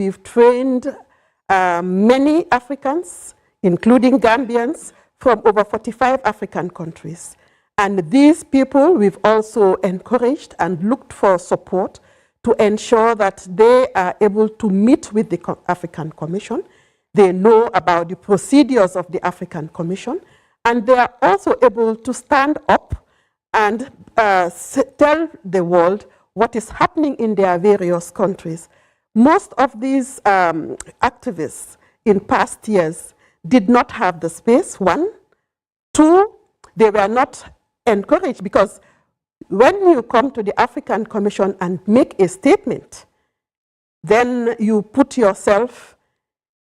we've trained many Africans, including Gambians, from over 45 African countries. And these people we've also encouraged and looked for support to ensure that they are able to meet with the African Commission. They know about the procedures of the African Commission, and they are also able to stand up and tell the world what is happening in their various countries. Most of these activists in past years did not have the space, one. Two, they were not encouraged, because when you come to the African Commission and make a statement, then you put yourself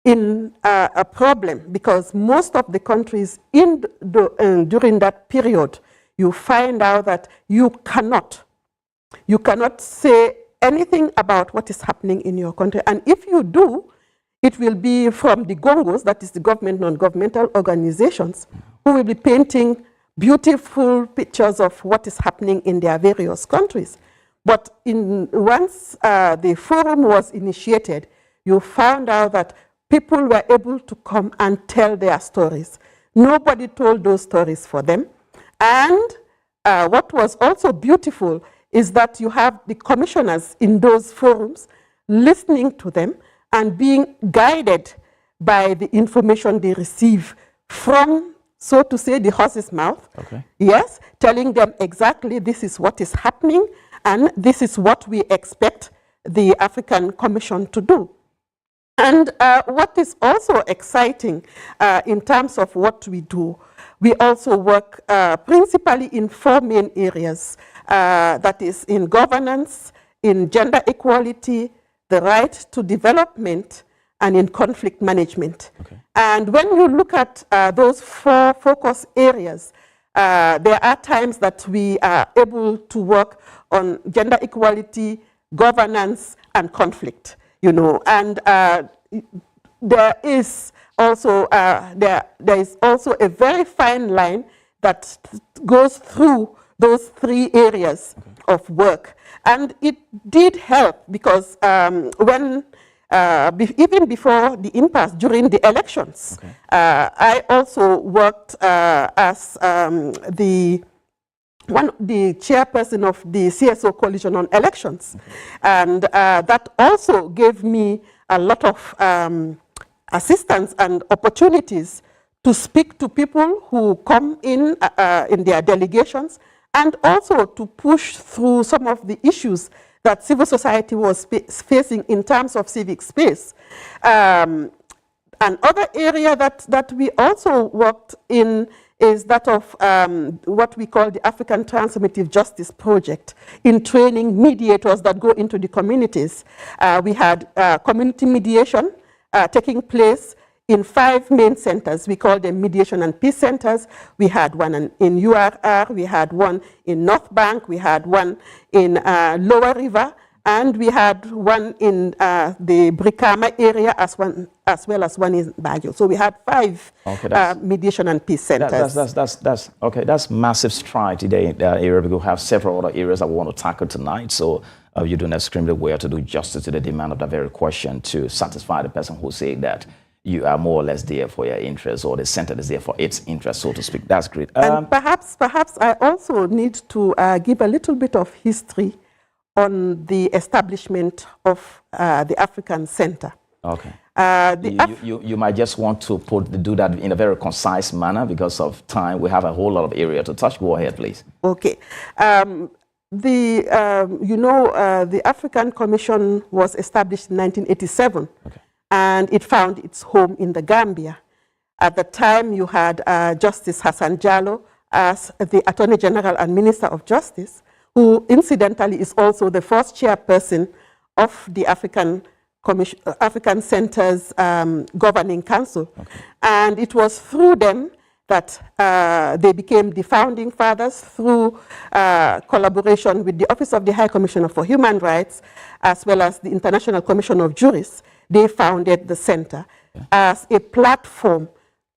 in a problem, because most of the countries during that period, you find out that you cannot say anything about what is happening in your country. And if you do, it will be from the Gongos, that is the government, non-governmental organizations, who will be painting beautiful pictures of what is happening in their various countries. But once the forum was initiated, you found out that people were able to come and tell their stories. Nobody told those stories for them. And what was also beautiful is that you have the commissioners in those forums listening to them and being guided by the information they receive from, so to say, the horse's mouth. Okay. Yes, telling them exactly this is what is happening and this is what we expect the African Commission to do. And what is also exciting in terms of what we do, we also work principally in 4 main areas. That is in governance, in gender equality, the right to development, and in conflict management. Okay. And when you look at those 4 focus areas, there are times that we are able to work on gender equality, governance, and conflict. You know, and there is also a very fine line that goes through those 3 areas of work, and it did help because when even before the impasse during the elections, I also worked as the chairperson of the CSO Coalition on Elections. And that also gave me a lot of assistance and opportunities to speak to people who come in their delegations, and also to push through some of the issues that civil society was facing in terms of civic space. Another area that we also worked in is that of what we call the African Transformative Justice Project, in training mediators that go into the communities. We had community mediation taking place in 5 main centers. We call them mediation and peace centers. We had one in URR, we had one in North Bank, we had one in Lower River, and we had one in the Brikama area as well as one in Baguio. So we had 5 mediation and peace centers. That's massive stride today in that area, because we have several other areas that we want to tackle tonight. So you're doing extremely well to do justice to the demand of that very question, to satisfy the person who's saying that you are more or less there for your interest, or the center is there for its interest, so to speak. That's great. And perhaps I also need to give a little bit of history on the establishment of the African Center. Okay. You might just want to do that in a very concise manner because of time. We have a whole lot of area to touch. Go ahead, please. Okay. The African Commission was established in 1987. Okay. And it found its home in the Gambia. At the time, you had Justice Hassan Jallow as the Attorney General and Minister of Justice, who incidentally is also the first chairperson of the African Center's Governing Council. Okay. And it was through them that they became the founding fathers, through collaboration with the Office of the High Commissioner for Human Rights, as well as the International Commission of Jurists. They founded the center as a platform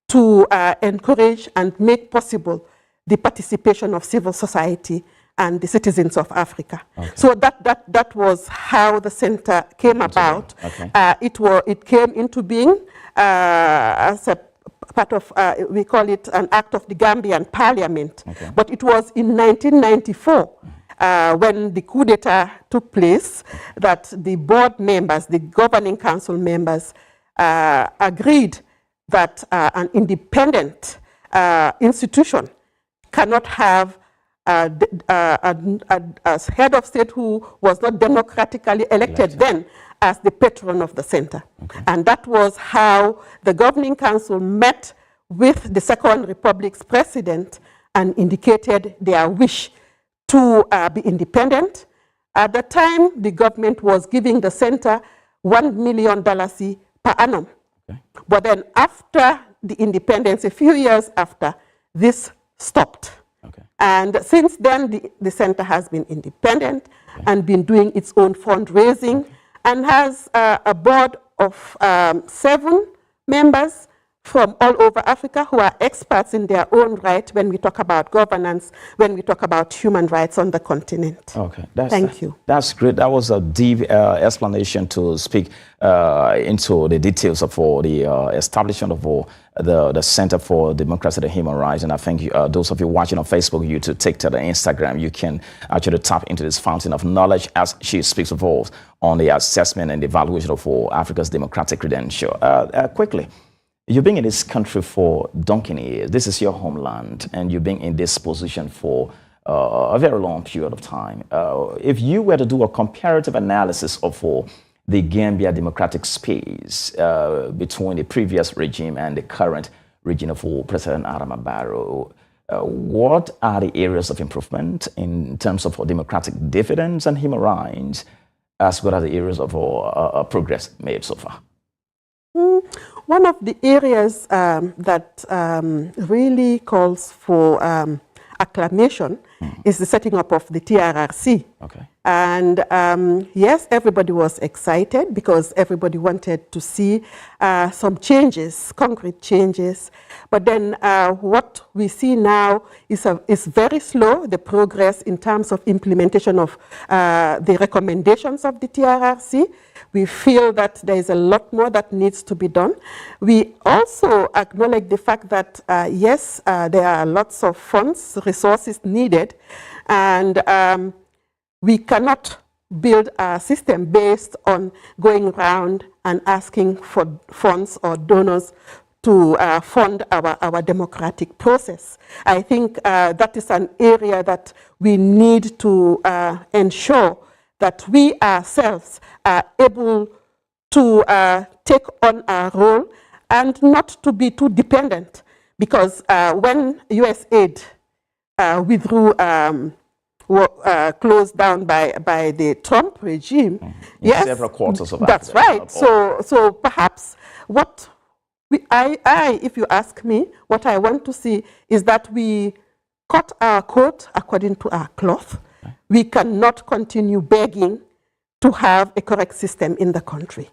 to encourage and make possible the participation of civil society and the citizens of Africa. Okay. So that was how the center came about. Okay. It came into being as a part of, we call it an act of the Gambian parliament. Okay. But it was in 1994 when the coup d'etat took place that the board members, the governing council members, agreed that an independent institution cannot have a head of state who was not democratically elected then as the patron of the center. Okay. And that was how the governing council met with the Second Republic's president and indicated their wish to be independent. At the time, the government was giving the center $1 million per annum. Okay. But then after the independence, a few years after, this stopped. Okay. And since then, the center has been independent and been doing its own fundraising and has a board of 7 members from all over Africa who are experts in their own right when we talk about governance, when we talk about human rights on the continent. Okay, thank you. That's great. That was a deep explanation to speak into the details of the establishment of the Center for Democracy and Human Rights. And I think those of you watching on Facebook, YouTube, TikTok, and Instagram, you can actually tap into this fountain of knowledge as she speaks of all on the assessment and evaluation of Africa's democratic credential. Quickly. You've been in this country for donkey years. This is your homeland, and you've been in this position for a very long period of time. If you were to do a comparative analysis of the Gambia democratic space between the previous regime and the current regime of President Adama Barrow, what are the areas of improvement in terms of democratic dividends and human rights, as well as the areas of progress made so far? One of the areas that really calls for acclamation is the setting up of the TRRC. Okay. And yes, everybody was excited because everybody wanted to see some changes, concrete changes. But then what we see now is very slow, the progress in terms of implementation of the recommendations of the TRRC. We feel that there is a lot more that needs to be done. We also acknowledge the fact that, yes, there are lots of funds, resources needed, and we cannot build a system based on going around and asking for funds or donors to fund our democratic process. I think that is an area that we need to ensure that we ourselves are able to take on our role and not to be too dependent. Because when USAID withdrew, closed down by the Trump regime, yes, several quarters of that's right. So perhaps what if you ask me, what I want to see is that we cut our coat according to our cloth. We cannot continue begging to have a correct system in the country.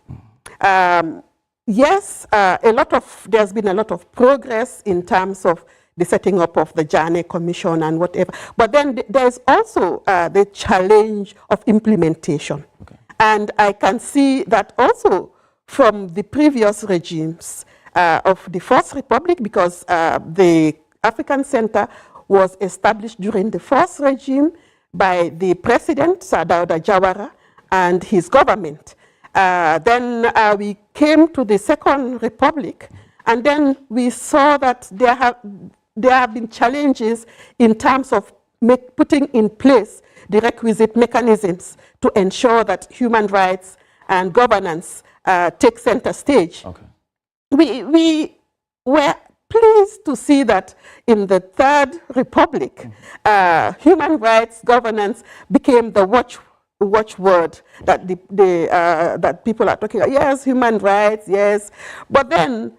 Yes, there's been a lot of progress in terms of the setting up of the Janneh Commission and whatever. But then there's also the challenge of implementation. Okay. And I can see that also from the previous regimes of the First Republic, because the African Center was established during the first regime by the president, Sir Dawda Jawara, and his government. Then we came to the Second Republic, and then we saw that there have been challenges in terms of putting in place the requisite mechanisms to ensure that human rights and governance take center stage. Okay. We were pleased to see that in the Third Republic, human rights governance became the watchword that that people are talking about. Yes, human rights, yes. But then,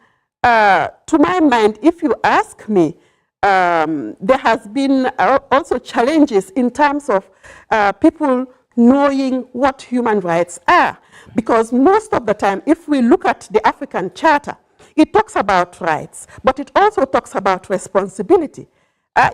to my mind, if you ask me, there has been also challenges in terms of people knowing what human rights are. Because most of the time, if we look at the African Charter, it talks about rights, but it also talks about responsibility.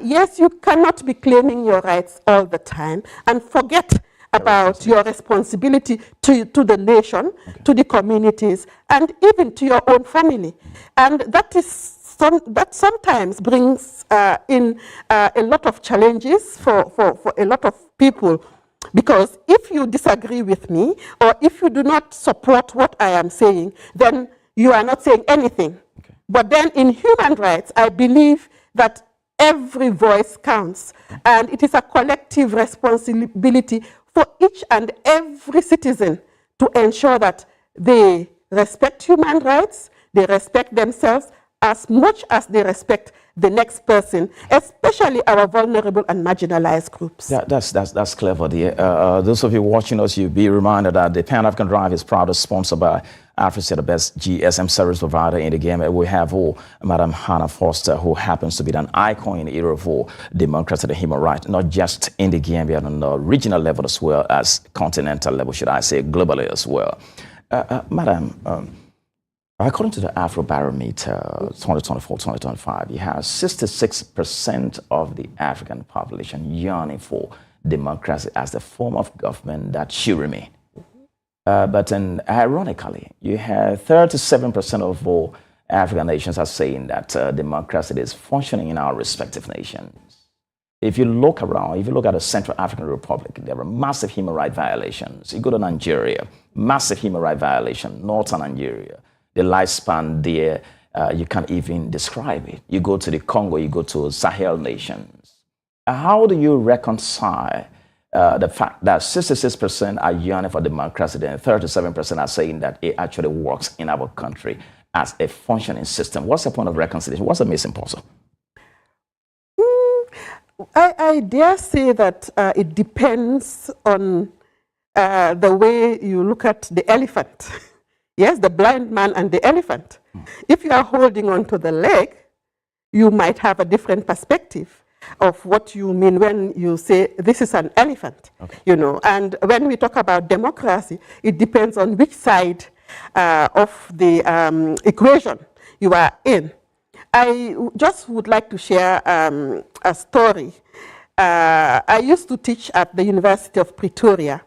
Yes, you cannot be claiming your rights all the time and forget about your responsibility to the nation, to the communities, and even to your own family. And that is that sometimes brings in a lot of challenges for a lot of people. Because if you disagree with me, or if you do not support what I am saying, then you are not saying anything. Okay. But then in human rights, I believe that every voice counts, and it is a collective responsibility for each and every citizen to ensure that they respect human rights, they respect themselves as much as they respect the next person, especially our vulnerable and marginalized groups. Yeah, that's clever, dear. Those of you watching us, you'll be reminded that the Pan-African Drive is proud to sponsor by Africa, the best GSM service provider in the game. We have Madam Hannah Foster, who happens to be an icon in the area of democracy and human rights, not just in the Gambia, on the regional level as well as continental level, should I say, globally as well. Madam, according to the Afrobarometer 2024-2025, you have 66% of the African population yearning for democracy as the form of government that should remain. But then, ironically, you have 37% of all African nations are saying that democracy is functioning in our respective nations. If you look around, if you look at the Central African Republic, there are massive human rights violations. You go to Nigeria, massive human rights violation, northern Nigeria. The lifespan there, you can't even describe it. You go to the Congo, you go to Sahel nations. How do you reconcile the fact that 66% are yearning for democracy and 37% are saying that it actually works in our country as a functioning system? What's the point of reconciliation? What's the missing puzzle? I dare say that it depends on the way you look at the elephant. Yes, the blind man and the elephant. If you are holding on to the leg, you might have a different perspective of what you mean when you say this is an elephant. Okay. You know, and when we talk about democracy, it depends on which side of the equation you are in. I just would like to share a story. I used to teach at the University of Pretoria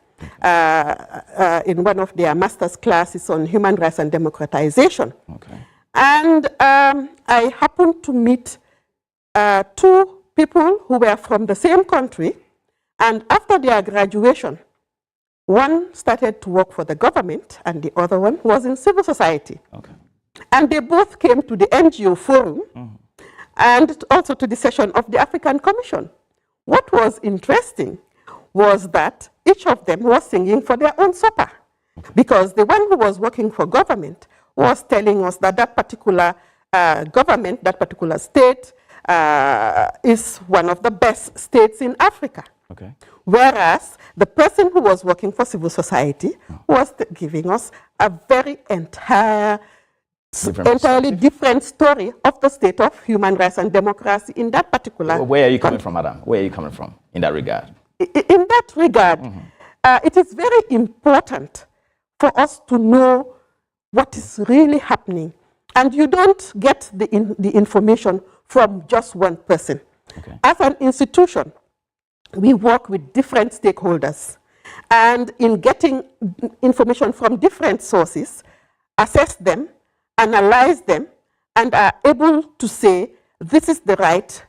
in one of their master's classes on human rights and democratization. Okay. And I happened to meet two people who were from the same country, and after their graduation, one started to work for the government and the other one was in civil society. Okay. And they both came to the NGO forum and also to the session of the African Commission. What was interesting was that each of them was singing for their own supper, because the one who was working for government was telling us that that particular government, that particular state, is one of the best states in Africa. Okay. Whereas the person who was working for civil society was giving us a very entirely different story of the state of human rights and democracy in that particular Where are you coming from, madam? Where are you coming from in that regard? In that regard, it is very important for us to know what is really happening. And you don't get the information from just one person. Okay. As an institution, we work with different stakeholders. And in getting information from different sources, assess them, analyze them, and are able to say, this is the right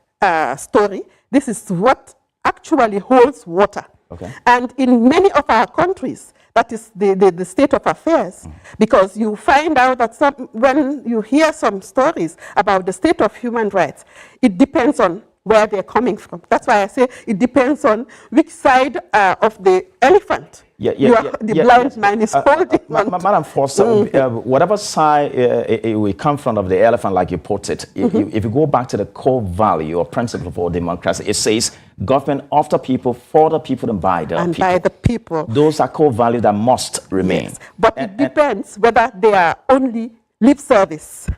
story, this is what actually holds water. Okay. And in many of our countries, that is the state of affairs, because you find out that when you hear some stories about the state of human rights, it depends on where they're coming from. That's why I say it depends on which side of the elephant the blind man is holding on. Madam Foster, whatever side we come from of the elephant, like you put it, if you go back to the core value or principle for democracy, it says government of the people, for the people, and by the people. By the people. Those are core values that must remain. Yes. But it depends whether they are only lip service.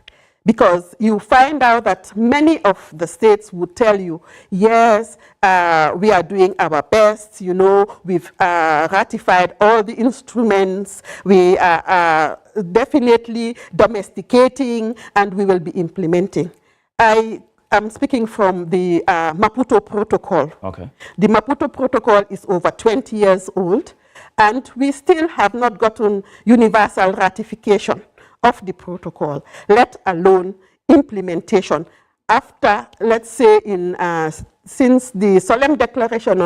Because you find out that many of the states would tell you, yes, we are doing our best, you know, we've ratified all the instruments, we are definitely domesticating, and we will be implementing. I I'm speaking from the Maputo Protocol. Okay. The Maputo Protocol is over 20 years old, and we still have not gotten universal ratification of the protocol, let alone implementation. After, let's say, since the Solemn Declaration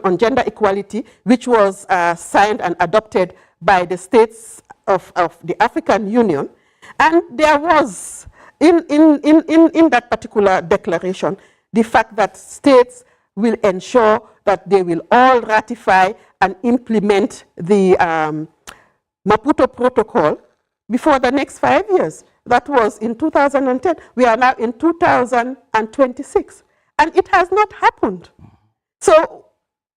on Gender Equality, which was signed and adopted by the states of the African Union, and there was in that particular declaration the fact that states will ensure that they will all ratify and implement the Maputo Protocol before the next 5 years. That was in 2010. We are now in 2026, and it has not happened. So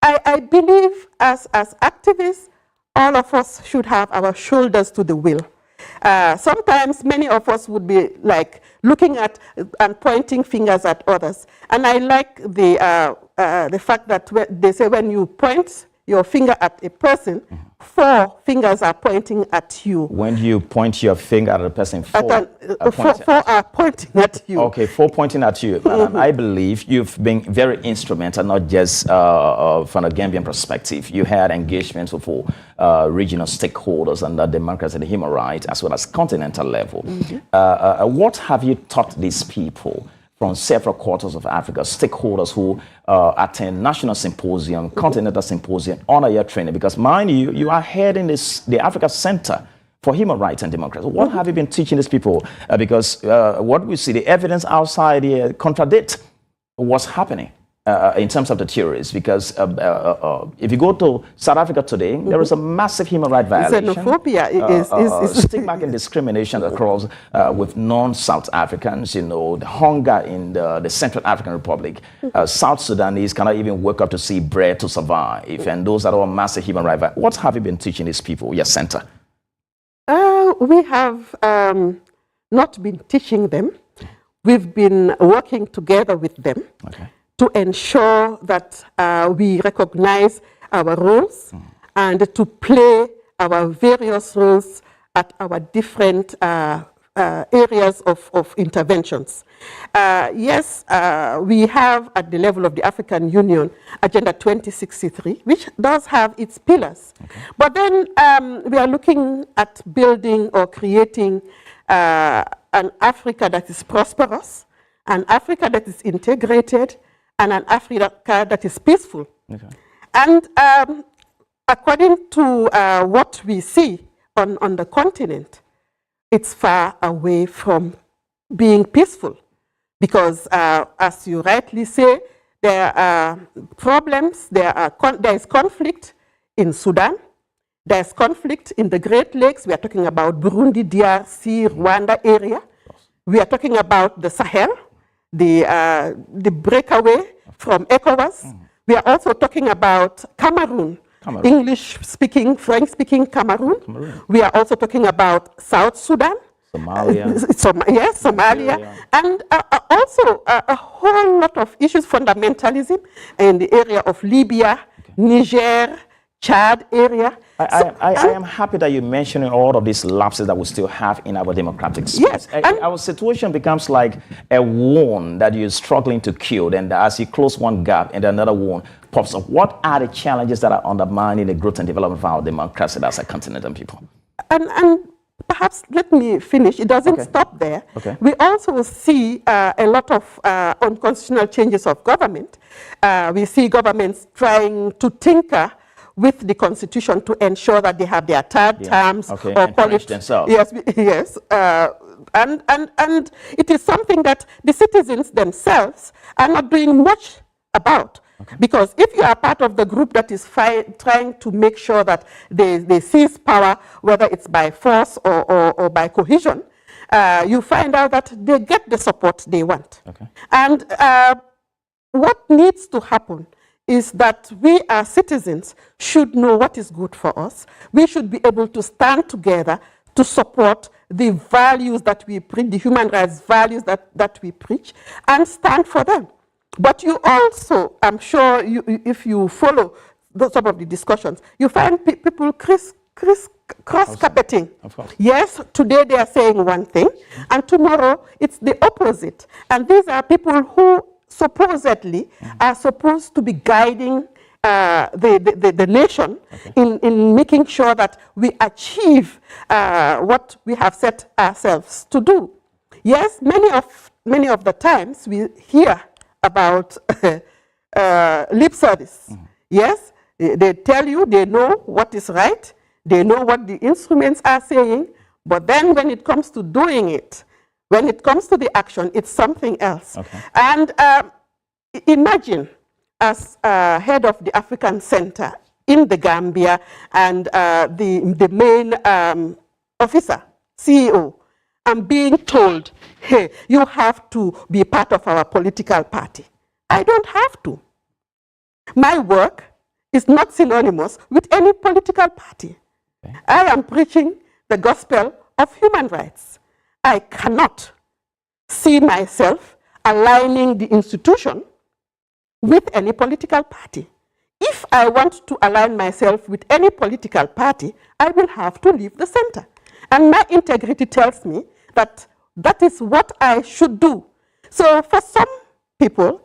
I believe as activists, all of us should have our shoulders to the wheel. Sometimes many of us would be like looking at and pointing fingers at others. And I like the fact that they say when you point your finger at a person, 4 fingers are pointing at you. When you point your finger at a person, 4 are pointing at you. Okay, 4 pointing at you. And I believe you've been very instrumental, not just from a Gambian perspective. You had engagements with regional stakeholders under democracy and human rights, as well as continental level. What have you taught these people from several quarters of Africa, stakeholders who attend national symposium, continental symposium, honor your training? Because mind you, you are heading the Africa Center for Human Rights and Democracy. What have you been teaching these people? Because what we see, the evidence outside here contradict what's happening in terms of the theories. Because if you go to South Africa today, there is a massive human rights violation. Xenophobia is stigma and discrimination across with non-South Africans. You know, the hunger in the Central African Republic. South Sudanese cannot even wake up to see bread to survive. And those are all massive human rights violations. What have you been teaching these people, your center? We have not been teaching them. We've been working together with them. Okay. To ensure that we recognize our roles and to play our various roles at our different areas of interventions. Yes, we have at the level of the African Union Agenda 2063, which does have its pillars. Okay. But then we are looking at building or creating an Africa that is prosperous, an Africa that is integrated, and an Africa that is peaceful. Okay. And according to what we see on the continent, it's far away from being peaceful. Because as you rightly say, there are problems, there is conflict in Sudan, there's conflict in the Great Lakes. We are talking about Burundi, DRC, Rwanda area. We are talking about the Sahel, the breakaway from ECOWAS. We are also talking about Cameroon. English-speaking, French-speaking Cameroon. We are also talking about South Sudan. Somalia. Yes, Somalia. And also a whole lot of issues, fundamentalism in the area of Libya, Niger, Chad area. I am happy that you're mentioning all of these lapses that we still have in our democratic space. Yes, our situation becomes like a wound that you're struggling to cure, and as you close one gap and another wound pops up. What are the challenges that are undermining the growth and development of our democracy as a continental people? And perhaps let me finish. It doesn't stop there. Okay. We also see a lot of unconstitutional changes of government. We see governments trying to tinker with the constitution to ensure that they have their third terms or polished themselves. Yes. And it is something that the citizens themselves are not doing much about. Okay. Because if you are part of the group that is trying to make sure that they seize power, whether it's by force or by cohesion, you find out that they get the support they want. Okay. And what needs to happen is that we as citizens should know what is good for us. We should be able to stand together to support the values that we preach, the human rights values that we preach, and stand for them. But you also, I'm sure if you follow some of the discussions, you find people crisscrossing cross-carpeting. Of course. Yes, today they are saying one thing, and tomorrow it's the opposite. And these are people who supposedly are supposed to be guiding the nation in making sure that we achieve what we have set ourselves to do. Yes, many of the times we hear about lip service. Yes, they tell you they know what is right, they know what the instruments are saying, but then when it comes to doing it, when it comes to the action, it's something else. Okay. And imagine as head of the African Center in the Gambia and the main officer, CEO, I'm being told, hey, you have to be part of our political party. I don't have to. My work is not synonymous with any political party. Okay. I am preaching the gospel of human rights. I cannot see myself aligning the institution with any political party. If I want to align myself with any political party, I will have to leave the center. And my integrity tells me that that is what I should do. So for some people,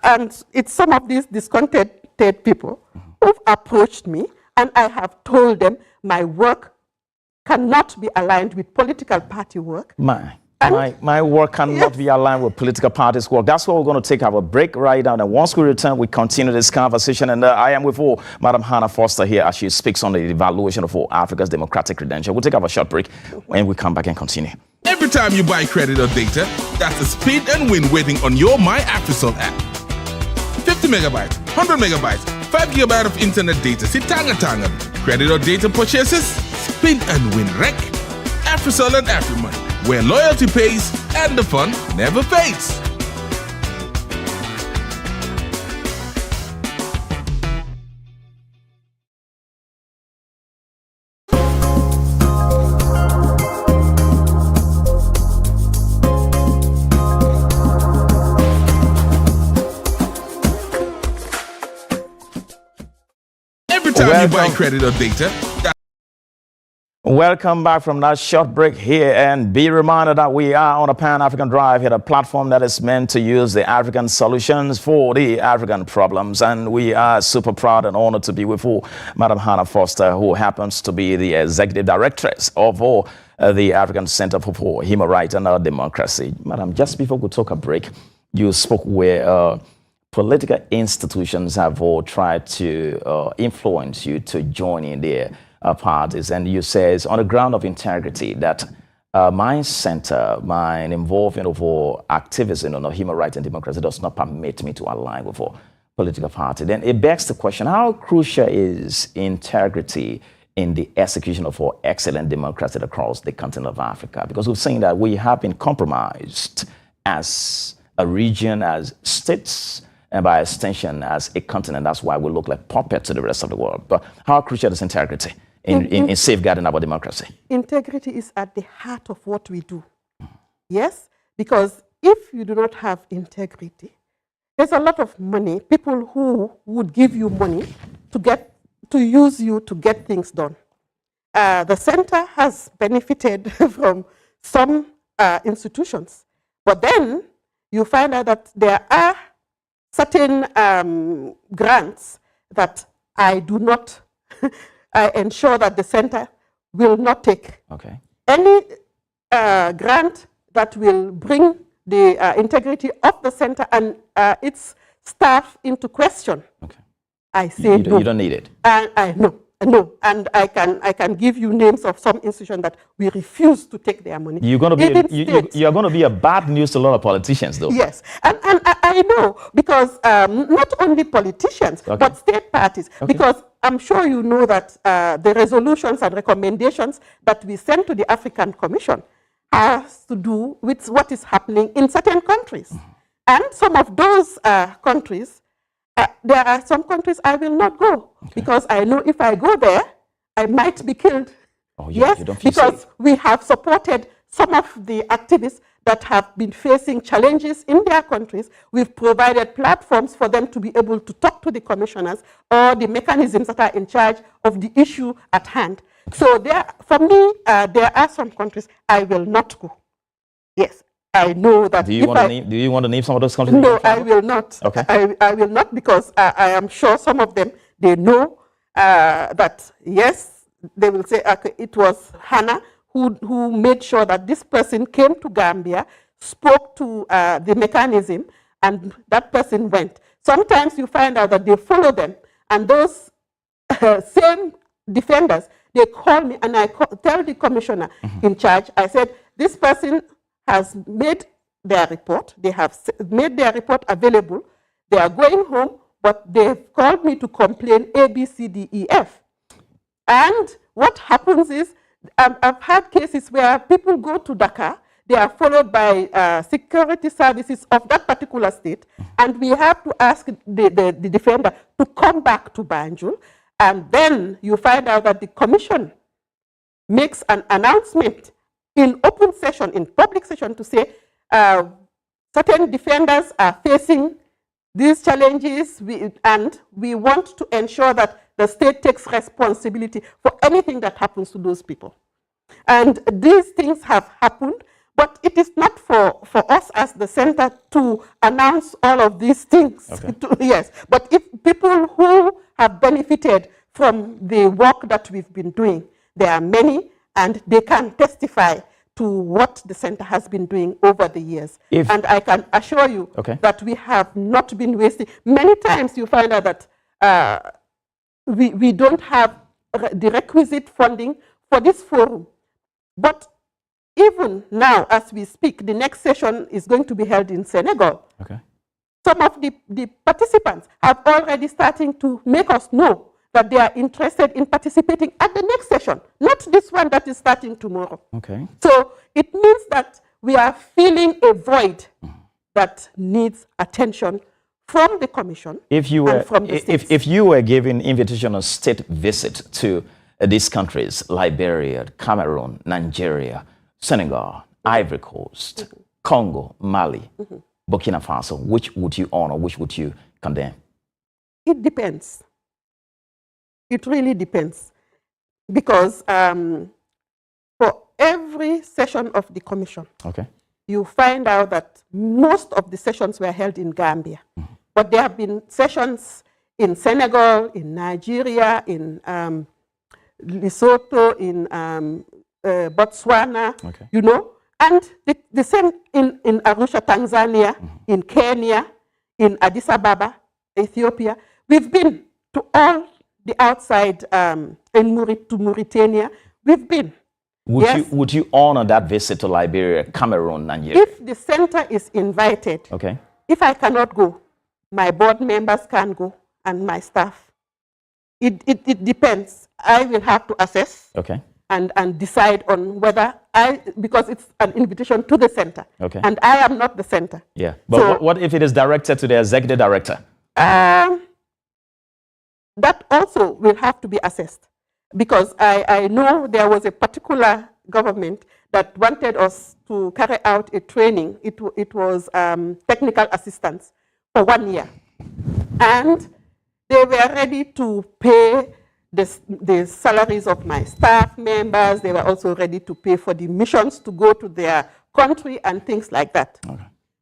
and it's some of these discontented people who've approached me, and I have told them my work cannot be aligned with political party work. My work cannot be aligned with political parties' work. That's why we're going to take our break right now. And once we return, we continue this conversation. And I am with Madam Hannah Foster here as she speaks on the evaluation of Africa's democratic credential. We'll take our short break when we come back and continue. Every time you buy credit or data, that's a speed and win waiting on your My Africell app. 50 megabytes, 100 megabytes, 5 gigabytes of internet data. Sitanga. Credit or data purchases, spin and win rec. Africell and AfriMoney, where loyalty pays and the fun never fades. Every time you buy credit or data, Welcome back from that short break here, and be reminded that we are on a Pan-African Drive here, a platform that is meant to use the African solutions for the African problems. And we are super proud and honored to be with Madam Hannah Foster, who happens to be the Executive Directress of the African Center for Human Rights and Democracy. Madam, just before we took a break, you spoke where political institutions have all tried to influence you to join in their parties, and you says on the ground of integrity that my center, my involvement of activism on human rights and democracy does not permit me to align with a political party. Then it begs the question, how crucial is integrity in the execution of our excellent democracy across the continent of Africa? Because we've seen that we have been compromised as a region, as states, and by extension as a continent. That's why we look like puppets to the rest of the world. But how crucial is integrity in safeguarding our democracy? Integrity is at the heart of what we do. Yes, because if you do not have integrity, there's a lot of money, people who would give you money to use you to get things done. The center has benefited from some institutions, but then you find out that there are certain grants that I do not I ensure that the center will not take. Okay. Any grant that will bring the integrity of the center and its staff into question, okay, I say no. You don't need it. No, and I can give you names of some institutions that we refuse to take their money. You're going to be a bad news to a lot of politicians, though. Yes, and I know, because not only politicians, okay, but state parties, okay, because I'm sure you know that the resolutions and recommendations that we send to the African Commission has to do with what is happening in certain countries. Mm-hmm. And some of those countries, there are some countries I will not go, okay, because I know if I go there, I might be killed. Oh, yes, because safe. We have supported some of the activists that have been facing challenges in their countries. We've provided platforms for them to be able to talk to the commissioners or the mechanisms that are in charge of the issue at hand. Okay. So for me, there are some countries I will not go. Yes, I know that. Do you want to name some of those countries? No, I will not. Okay. I will not, because I am sure some of them, they know that, yes, they will say, okay, it was Hannah who made sure that this person came to Gambia, spoke to the mechanism, and that person went. Sometimes you find out that they follow them, and those same defenders, they call me, and I tell the commissioner in charge, I said, this person has made their report, they have made their report available, they are going home, but they've called me to complain A, B, C, D, E, F. And what happens is, I've had cases where people go to Dakar, they are followed by security services of that particular state, and we have to ask the defender to come back to Banjul, and then you find out that the commission makes an announcement in open session, in public session, to say certain defenders are facing these challenges, and we want to ensure that the state takes responsibility for anything that happens to those people. And these things have happened, but it is not for us as the center to announce all of these things. Okay. Yes, but if people who have benefited from the work that we've been doing, there are many, and they can testify to what the center has been doing over the years. And I can assure you that we have not been wasting. Many times you find out that we don't have the requisite funding for this forum. But even now, as we speak, the next session is going to be held in Senegal. Okay. Some of the participants have already starting to make us know that they are interested in participating at the next session, not this one that is starting tomorrow. Okay. So it means that we are filling a void that needs attention from the commission and from the states. If you were given invitation on state visit to these countries, Liberia, Cameroon, Nigeria, Senegal, Ivory Coast, Congo, Mali, Burkina Faso, which would you honor, which would you condemn? It depends. It really depends. Because for every session of the commission, you find out that most of the sessions were held in Gambia. But there have been sessions in Senegal, in Nigeria, in Lesotho, in Botswana, you know, and the same in Arusha, Tanzania, in Kenya, in Addis Ababa, Ethiopia. We've been to all the outside, to Mauritania. We've been. Would you honor that visit to Liberia, Cameroon, Nigeria? If the center is invited, if I cannot go, my board members can go, and my staff. It depends. I will have to assess and decide on whether because it's an invitation to the center, and I am not the center. Yeah, but so, what if it is directed to the executive director? That also will have to be assessed, because I know there was a particular government that wanted us to carry out a training. It was technical assistance for 1 year. And they were ready to pay the salaries of my staff members. They were also ready to pay for the missions to go to their country and things like that.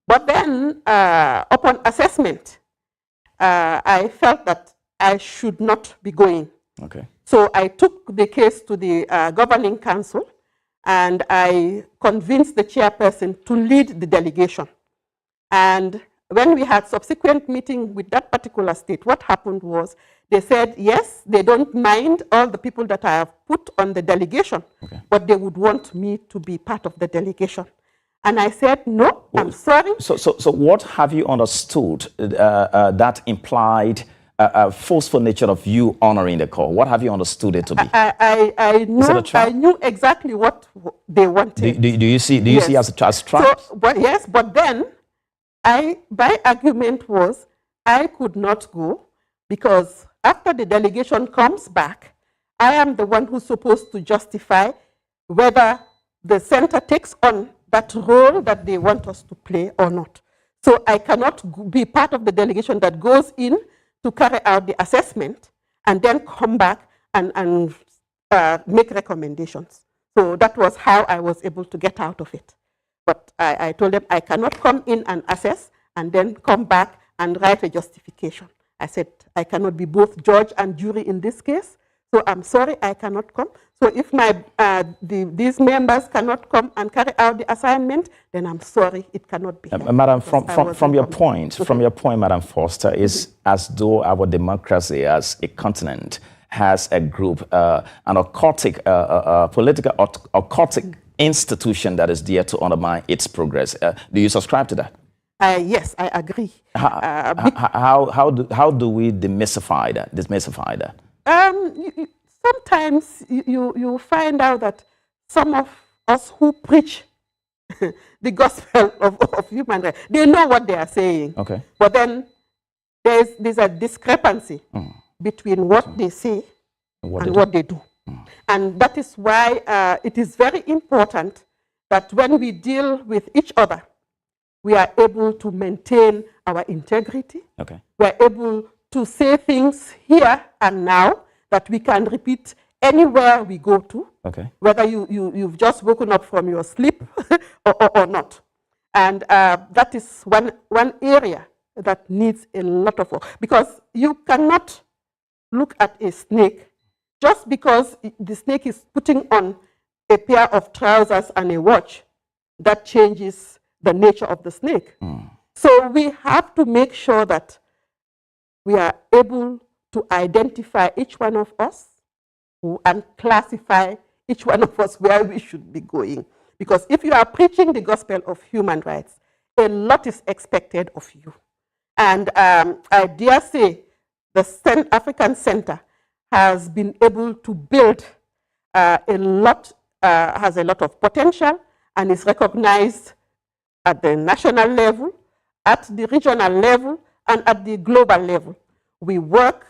But then, upon assessment, I felt that I should not be going. So I took the case to the governing council, and I convinced the chairperson to lead the delegation. And when we had subsequent meeting with that particular state, what happened was they said, yes, they don't mind all the people that I have put on the delegation, but they would want me to be part of the delegation. And I said, no, I'm sorry. So what have you understood that implied forceful nature of you honoring the call? What have you understood it to be? I knew exactly what they wanted. Do you see as a trap? So, but then my argument was I could not go, because after the delegation comes back, I am the one who's supposed to justify whether the center takes on that role that they want us to play or not. So I cannot be part of the delegation that goes in to carry out the assessment and then come back and make recommendations. So that was how I was able to get out of it. But I told them I cannot come in and assess and then come back and write a justification. I said I cannot be both judge and jury in this case. So I'm sorry, I cannot come. So if these members cannot come and carry out the assignment, then I'm sorry, it cannot be. Madam, from your point, Madam Foster, is as though our democracy as a continent has a group, an occultic, political occultic institution that is there to undermine its progress. Do you subscribe to that? Yes, I agree. How do we demystify that? Sometimes you find out that some of us who preach the gospel of human rights, they know what they are saying. Okay. But then there's a discrepancy between what they say and what they do. And that is why it is very important that when we deal with each other, we are able to maintain our integrity. Okay. We are able to say things here and now that we can repeat anywhere we go to, okay, whether you've just woken up from your sleep or not. And that is one area that needs a lot of work, because you cannot look at a snake just because the snake is putting on a pair of trousers and a watch. That changes the nature of the snake. So we have to make sure that we are able to identify each one of us and classify each one of us where we should be going. Because if you are preaching the gospel of human rights, a lot is expected of you. And I dare say the African Center has been able to build has a lot of potential and is recognized at the national level, at the regional level, and at the global level. We work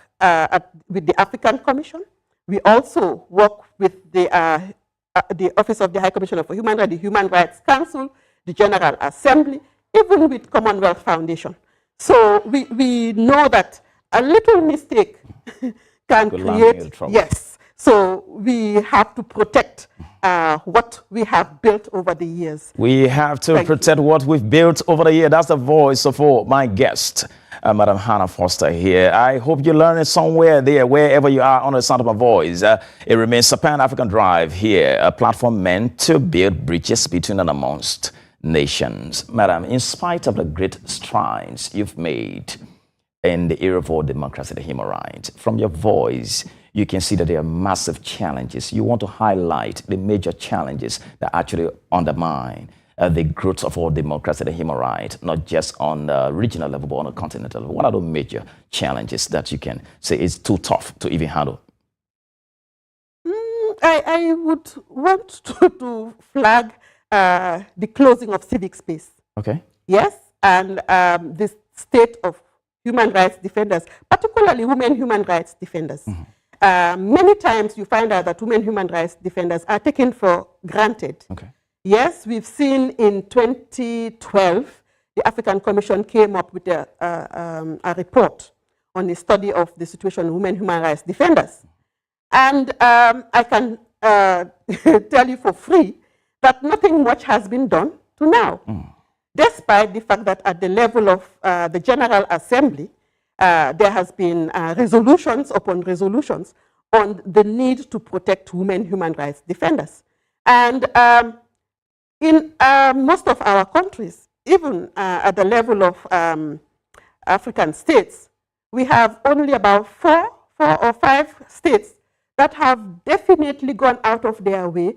with the African Commission. We also work with the Office of the High Commissioner for Human Rights, the Human Rights Council, the General Assembly, even with Commonwealth Foundation. So we know that a little mistake can create, yes. So we have to protect what we have built over the years. We have to protect what we've built over the years. That's the voice of all my guests, Madam Hannah Foster here. I hope you learned it somewhere there, wherever you are on the sound of my voice. It remains a Pan-African Drive here, a platform meant to build bridges between and amongst nations. Madam, in spite of the great strides you've made in the area of democracy and human rights, from your voice, you can see that there are massive challenges. You want to highlight the major challenges that actually undermine the growth of all democracy and human rights, not just on the regional level, but on a continental level. What are the major challenges that you can say is too tough to even handle? I would want to flag the closing of civic space. Okay. Yes, and the state of human rights defenders, particularly women human rights defenders. Many times you find out that women human rights defenders are taken for granted. Okay. Yes, we've seen in 2012, the African Commission came up with a report on the study of the situation of women human rights defenders. And I can tell you for free that nothing much has been done to now, despite the fact that at the level of the General Assembly, there has been resolutions upon resolutions on the need to protect women human rights defenders. And in most of our countries, even at the level of African states, we have only about four or five states that have definitely gone out of their way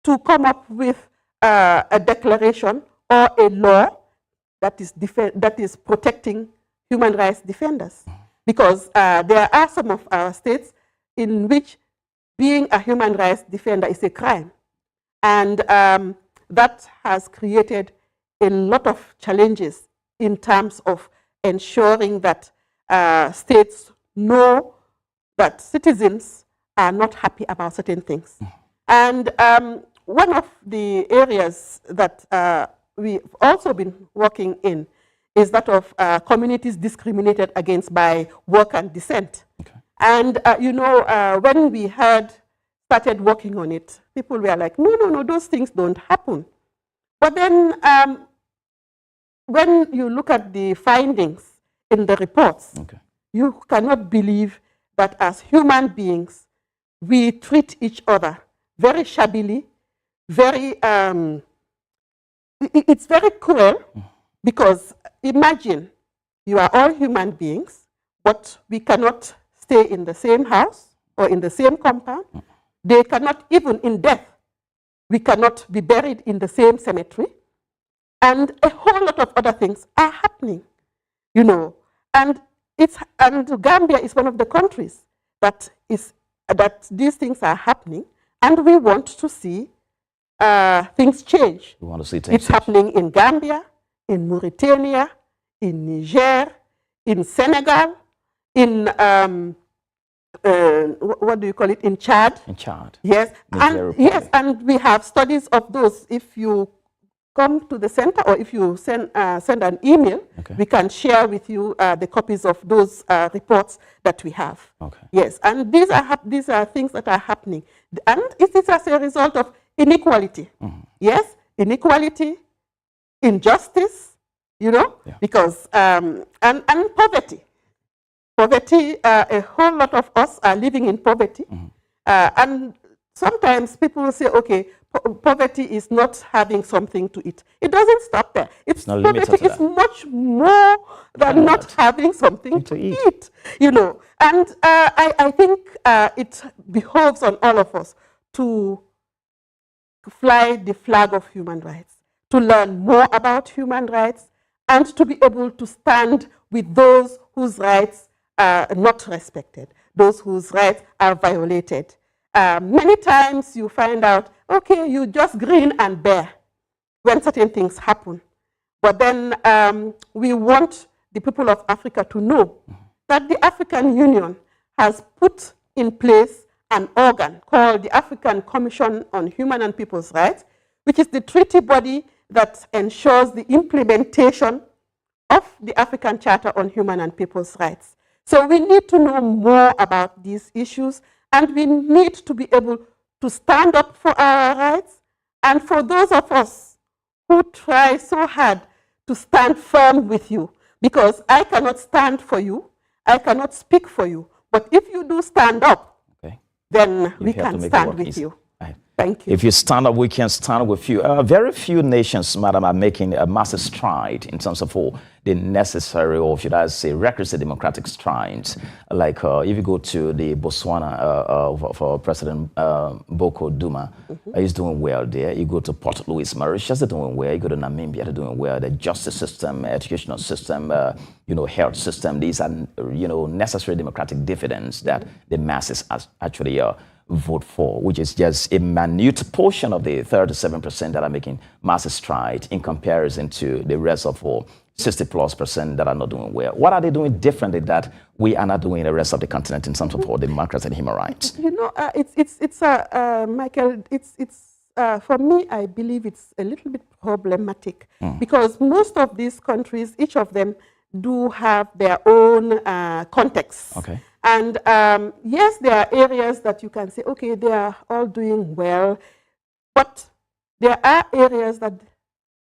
to come up with a declaration or a law that is protecting human rights defenders. Because there are some of our states in which being a human rights defender is a crime. And that has created a lot of challenges in terms of ensuring that states know that citizens are not happy about certain things. And one of the areas that we've also been working in is that of communities discriminated against by work and descent. Okay. And you know, when we started started working on it, people were like, no, those things don't happen. But then when you look at the findings in the reports, you cannot believe that as human beings, we treat each other very shabbily, very, it's very cruel, because imagine you are all human beings, but we cannot stay in the same house or in the same compound. They cannot, even in death, we cannot be buried in the same cemetery. And a whole lot of other things are happening, you know. And Gambia is one of the countries that these things are happening, and we want to see things change. We want to see things It's happening in Gambia, in Mauritania, in Niger, in Senegal, in what do you call it? In Chad. In Chad. Yes, and we have studies of those. If you come to the center, or if you send an email, we can share with you the copies of those reports that we have. Yes, and these are things that are happening, and it is as a result of inequality. Yes, inequality, injustice, you know, because and poverty. Poverty, a whole lot of us are living in poverty, and sometimes people will say, okay, poverty is not having something to eat. It doesn't stop there. Poverty is much more than not having something to eat. You know, and I think it behoves on all of us to fly the flag of human rights, to learn more about human rights, and to be able to stand with those whose rights are not respected, those whose rights are violated. Many times you find out, okay, you just grin and bear when certain things happen. But then we want the people of Africa to know that the African Union has put in place an organ called the African Commission on Human and People's Rights, which is the treaty body that ensures the implementation of the African Charter on Human and People's Rights. So we need to know more about these issues, and we need to be able to stand up for our rights. And for those of us who try so hard to stand firm with you, because I cannot stand for you, I cannot speak for you, but if you do stand up, then we can stand with you. Thank you. If you stand up, we can stand with you. Very few nations, madam, are making a massive stride in terms of the necessary, or should I say, requisite democratic strides. Like if you go to the Botswana for President Boko Duma, he's doing well there. You go to Port Louis, Mauritius, they're doing well. You go to Namibia, they're doing well. The justice system, educational system, health system, these are, necessary democratic dividends that the masses actually vote for, which is just a minute portion of the 37% that are making massive stride in comparison to the rest of 60+% that are not doing well. What are they doing differently that we are not doing in the rest of the continent in terms of democracy and human rights? Michael, for me, I believe it's a little bit problematic because most of these countries, each of them do have their own context. And yes, there are areas that you can say, okay, they are all doing well, but there are areas that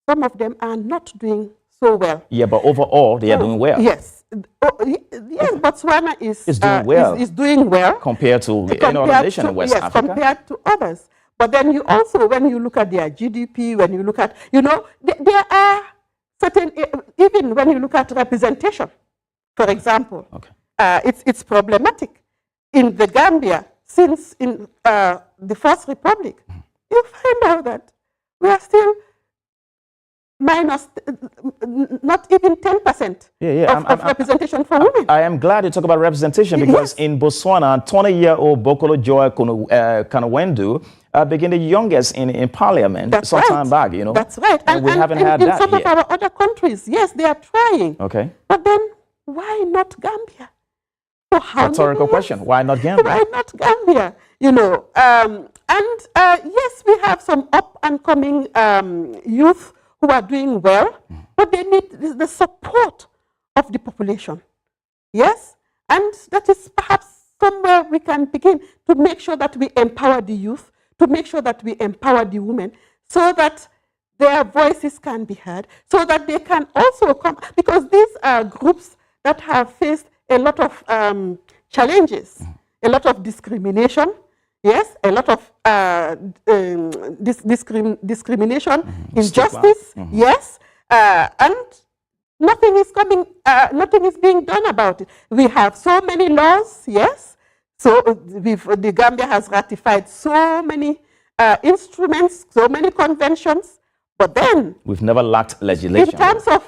some of them are not doing so well. Yeah, but overall, they are doing well. Yes. Yes, Botswana is doing well. Is doing well compared to any other nation in West Africa. Compared to others. But then you also, when you look at their GDP, when you look at, there are certain, even when you look at representation, for example, it's problematic. In the Gambia, since in the First Republic, you find out that we are still minus, not even 10% of representation for women. I am glad you talk about representation because in Botswana, 20-year-old Bokolo Joy Kanawendu became the youngest in parliament some time back, That's right. And we haven't had that some of our other countries, yes, they are trying. But then, why not Gambia? Rhetorical question. Why not Gambia? Why not Gambia? Yes, we have some up-and-coming youth who are doing well, but they need the support of the population. Yes? And that is perhaps somewhere we can begin to make sure that we empower the youth, to make sure that we empower the women, so that their voices can be heard, so that they can also come, because these are groups that have faced a lot of challenges, a lot of discrimination, yes, a lot of discrimination, injustice, yes, and nothing is nothing is being done about it. We have so many laws, yes. So the Gambia has ratified so many instruments, so many conventions, but then we've never lacked legislation. In terms of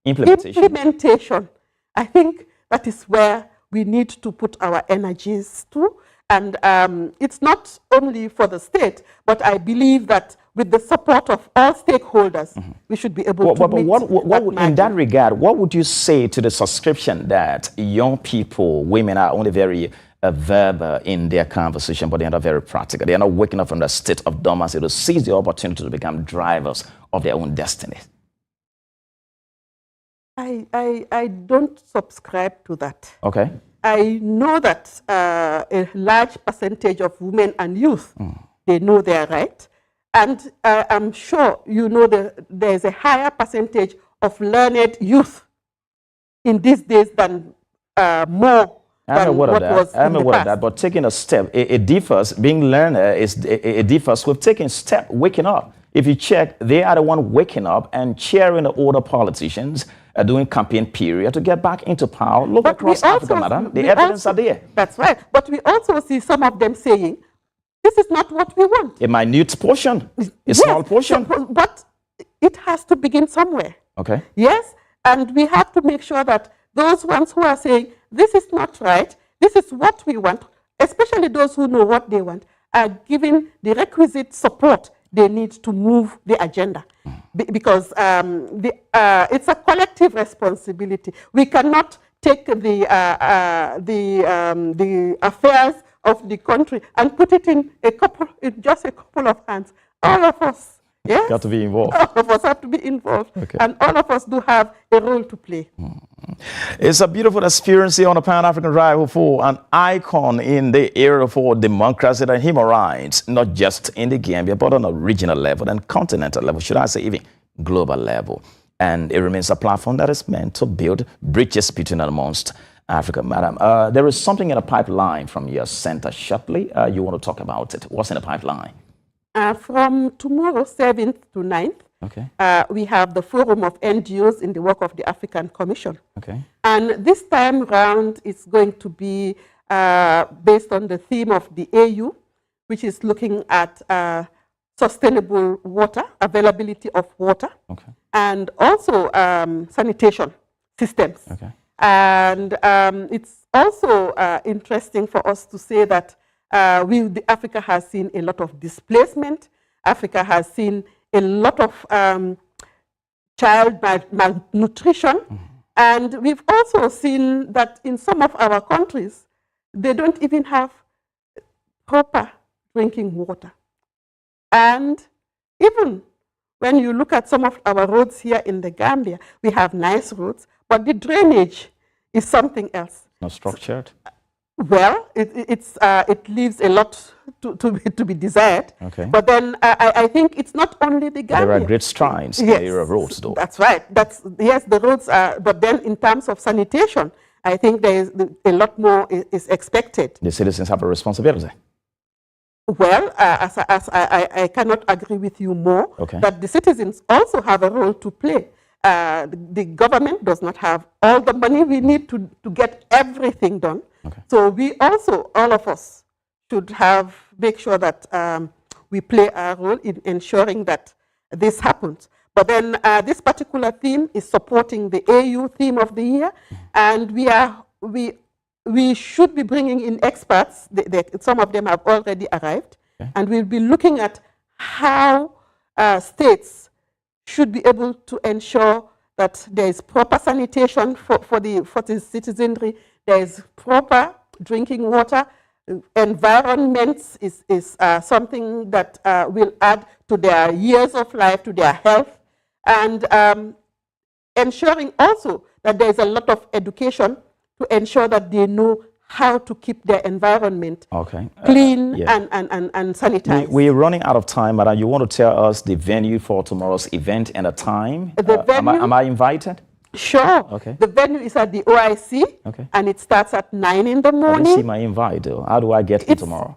implementation, I think that is where we need to put our energies to. And it's not only for the state, but I believe that with the support of all stakeholders, we should be able to meet in that regard, what would you say to the subscription that young people, women are only very verbal in their conversation, but they're not very practical? They're not waking up from the state of dormancy to seize the opportunity to become drivers of their own destiny. I don't subscribe to that. Okay. I know that a large percentage of women and youth, they know their right. And I'm sure you know there's a higher percentage of learned youth in these days than more than what was in the past. But taking a step, it differs. Being learned, it differs with taking a step, waking up. If you check, they are the one waking up and cheering the older politicians doing campaign period to get back into power. Look across Africa, madam. The evidence are there. That's right. But we also see some of them saying, this is not what we want. A minute portion, a small portion. But it has to begin somewhere. Okay. Yes, and we have to make sure that those ones who are saying, this is not right, this is what we want, especially those who know what they want, are given the requisite support they need to move the agenda. Because it's a collective responsibility. We cannot take the affairs of the country and put it in just a couple of hands. All of us, yes, got to be involved. All of us have to be involved, okay. And all of us do have a role to play. It's a beautiful experience here on the Pan-African Drive for an icon in the area for democracy and human rights, not just in the Gambia, but on a regional level and continental level, should I say even global level. And it remains a platform that is meant to build bridges between and amongst Africa. Madam, there is something in the pipeline from your center shortly. You want to talk about it. What's in the pipeline? From tomorrow, 7th to 9th, okay. We have the Forum of NGOs in the work of the African Commission. Okay. And this time round, it's going to be based on the theme of the AU, which is looking at sustainable water, availability of water, okay. And also sanitation systems. Okay. And it's also interesting for us to say that Africa has seen a lot of displacement. Africa has seen a lot of child malnutrition. And we've also seen that in some of our countries, they don't even have proper drinking water. And even when you look at some of our roads here in the Gambia, we have nice roads, but the drainage is something else. Not structured? Well, it leaves a lot to be desired. Okay. But then I think it's not only the Gambia. There are great strides in the area of roads, though. That's right. Yes, the roads are, but then in terms of sanitation, I think there is a lot more is expected. The citizens have a responsibility. Well, I cannot agree with you more, okay. That the citizens also have a role to play. The government does not have all the money we need to get everything done. Okay. So we also, all of us, should make sure that we play our role in ensuring that this happens. But then this particular theme is supporting the AU theme of the year, and we should be bringing in experts. Some of them have already arrived, okay. And we'll be looking at how states should be able to ensure that there is proper sanitation for the citizenry, there is proper drinking water. Environment is something that will add to their years of life, to their health, and ensuring also that there is a lot of education to ensure that they know how to keep their environment Okay. clean Yeah. and sanitized. We're running out of time, Madam. You want to tell us the venue for tomorrow's event and the time? The venue? Am I invited? Sure. Okay. The venue is at the OIC, Okay. and it starts at 9 in the I didn't morning. see my invite, though. How do I get in tomorrow?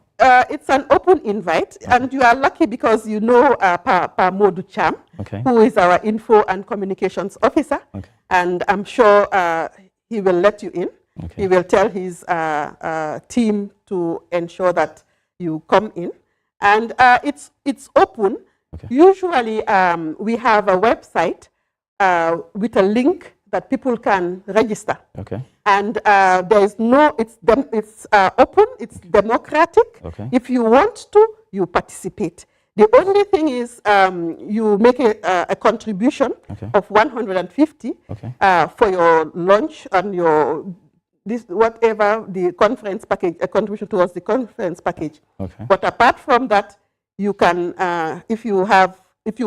It's an open invite, and you are lucky because you know Pa Modu Cham, Okay. who is our info and communications officer, Okay. and I'm sure he will let you in. Okay. He will tell his team to ensure that you come in, and it's open. Okay. Usually, we have a website with a link that people can register. Okay. And there is no, it's open, it's democratic. Okay. If you want to, you participate. The only thing is you make a contribution Okay. of 150 Okay. For your lunch and your whatever the conference package, a contribution towards the conference package. Okay. But apart from that, you can, if you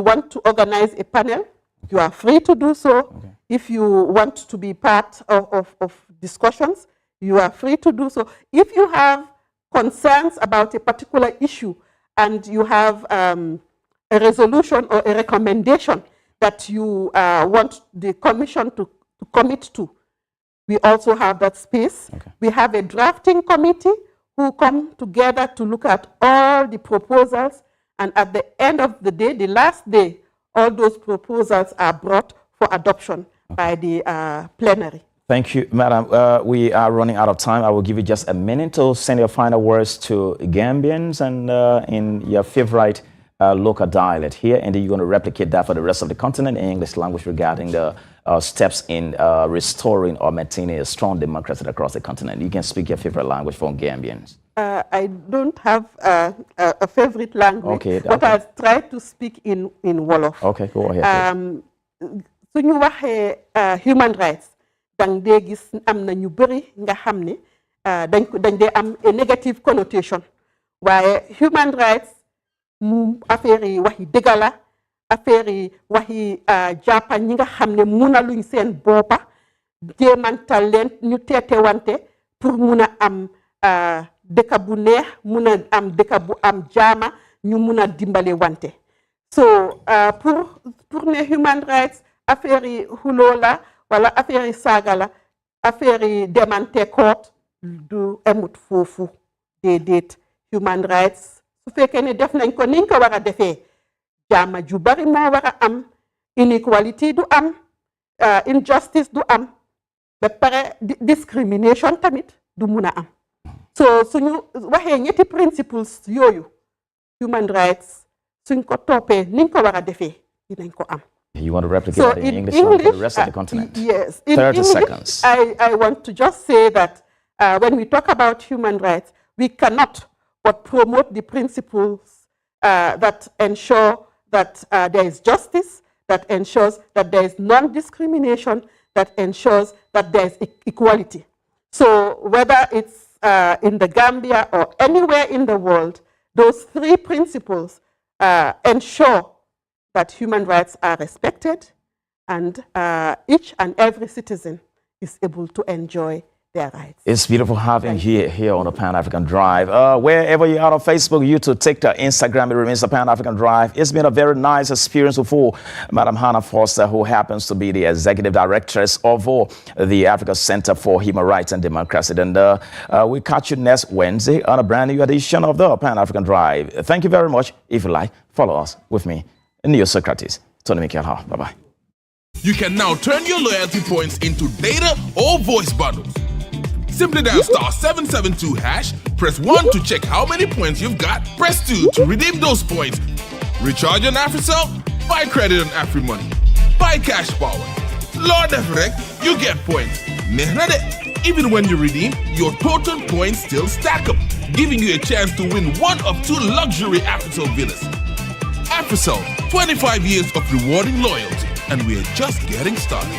want to organize a panel, you are free to do so. Okay. If you want to be part of discussions, you are free to do so. If you have concerns about a particular issue and you have a resolution or a recommendation that you want the Commission to commit to, we also have that space. Okay. We have a drafting committee who come together to look at all the proposals, and at the end of the day, the last day, all those proposals are brought for adoption by the plenary. Thank you, Madam. We are running out of time. I will give you just a minute to send your final words to Gambians and in your favorite local dialect here, and then you're going to replicate that for the rest of the continent in English language regarding the steps in restoring or maintaining a strong democracy across the continent. You can speak your favorite language for Gambians. I don't have a favorite language, Okay, but okay. I'll try to speak in Wolof. Okay, go ahead. Suñu waxee human rights dang dee gis am na ñu bëri nga xam ne dañ dee am a negative connotation waaye human rights affaire yi waxi dëgg la affaire yi waxi jàppa ñi nga xam ne munaluñ seen boppa jéemantal leen ñu teete wante pour mun a am dëkk bu neex mun a am dëkk bu am jaama ñu mun a dimbale wante so pour ne human rights affaire yi xuloo la wala affaire yi saaga la affaire yi demante court du emut foofu déedéet human rights su fekkee ne def nañ ko niñ ko war a defee jaama ju bari moo war a am inequality du am injustice du am ba pare discrimination tamit du mun a am so suñu waxee ñetti principles yooyu human rights suñ ko toppee niñ ko war a defee dinañ ko am. You want to replicate So that in in English for the rest of the continent? Yes. In 30 English, seconds. I want to just say that when we talk about human rights, we cannot but promote the principles that ensure that there is justice, that ensures that there is non-discrimination, that ensures that there is equality. So whether it's in the Gambia or anywhere in the world, those three principles ensure that human rights are respected and each and every citizen is able to enjoy their rights. It's beautiful having you here on the Pan-African Drive. Wherever you are on Facebook, YouTube, TikTok, Instagram, it remains the Pan-African Drive. It's been a very nice experience for Madam Hannah Foster, who happens to be the Executive Directress of the Africa Center for Human Rights and Democracy. And we catch you next Wednesday on a brand new edition of the Pan-African Drive. Thank you very much. If you like, follow us with me, Neo Socrates. Tony Michael Ha. Bye-bye. You can now turn your loyalty points into data or voice bundles. Simply dial *772#, press 1 to check how many points you've got, press 2 to redeem those points. Recharge on AfriCell, buy credit on AfriMoney, buy cash power. Lord Efrek, you get points. Even when you redeem, your total points still stack up, giving you a chance to win one of 2 luxury AfriCell villas. AfriCell, 25 years of rewarding loyalty, and we're just getting started.